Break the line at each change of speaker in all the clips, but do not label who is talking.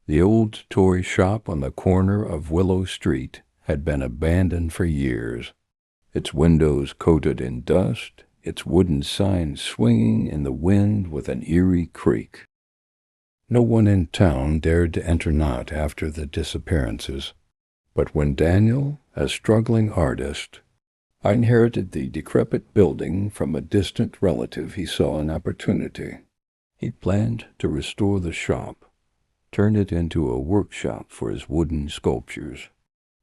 The old toy shop on the corner of Willow Street had been abandoned for years, its windows coated in dust, its wooden sign swinging in the wind with an eerie creak. No one in town dared to enter not after the disappearances, but when Daniel, a struggling artist, inherited the decrepit building from a distant relative, he saw an opportunity. He planned to restore the shop, turn it into a workshop for his wooden sculptures.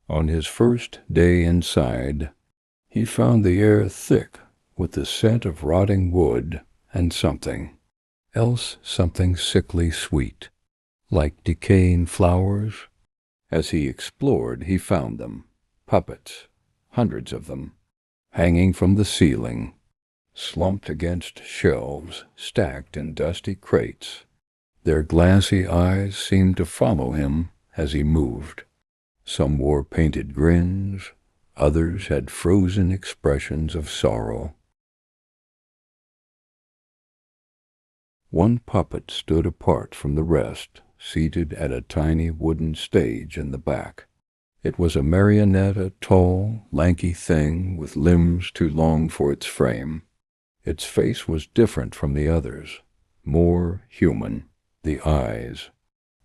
On his first day inside, he found the air thick with the scent of rotting wood and something sickly sweet, like decaying flowers. As he explored, he found them, puppets, hundreds of them, hanging from the ceiling, slumped against shelves, stacked in dusty crates. Their glassy eyes seemed to follow him as he moved. Some wore painted grins, others had frozen expressions of sorrow. One puppet stood apart from the rest, seated at a tiny wooden stage in the back. It was a marionette, a tall, lanky thing with limbs too long for its frame. Its face was different from the others, more human. The eyes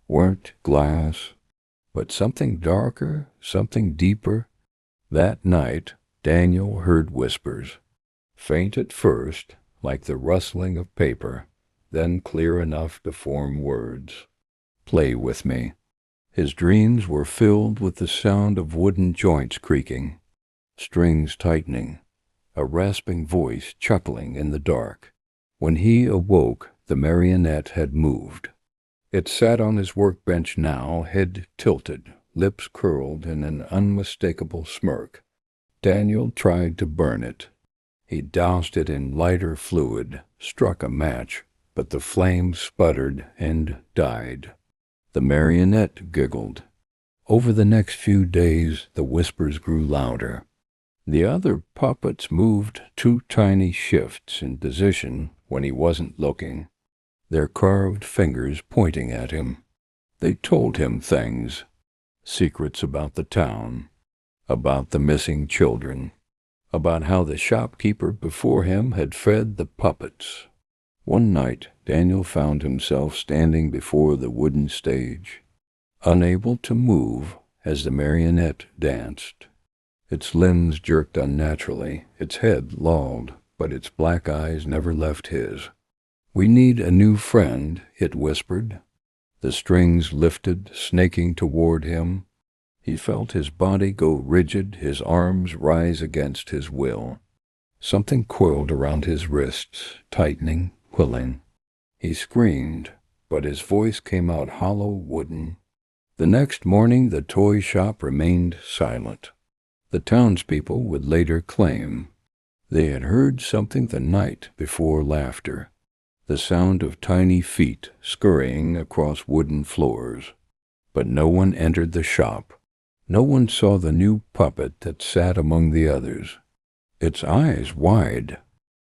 weren't glass, but something darker, something deeper. That night, Daniel heard whispers, faint at first, like the rustling of paper, then clear enough to form words. "Play with me." His dreams were filled with the sound of wooden joints creaking, strings tightening, a rasping voice chuckling in the dark. When he awoke, the marionette had moved. It sat on his workbench now, head tilted, lips curled in an unmistakable smirk. Daniel tried to burn it. He doused it in lighter fluid, struck a match, but the flame sputtered and died. The marionette giggled. Over the next few days, the whispers grew louder. The other puppets moved 2 tiny shifts in position when he wasn't looking, their carved fingers pointing at him. They told him things, secrets about the town, about the missing children, about how the shopkeeper before him had fed the puppets. One night, Daniel found himself standing before the wooden stage, unable to move as the marionette danced. Its limbs jerked unnaturally, its head lolled, but its black eyes never left his. "We need a new friend," it whispered. The strings lifted, snaking toward him. He felt his body go rigid, his arms rise against his will. Something coiled around his wrists, tightening, pulling. He screamed, but his voice came out hollow, wooden. The next morning the toy shop remained silent. The townspeople would later claim they had heard something the night before laughter, the sound of tiny feet scurrying across wooden floors. But no one entered the shop. No one saw the new puppet that sat among the others, its eyes wide,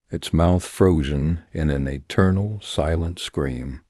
its mouth frozen in an eternal silent scream.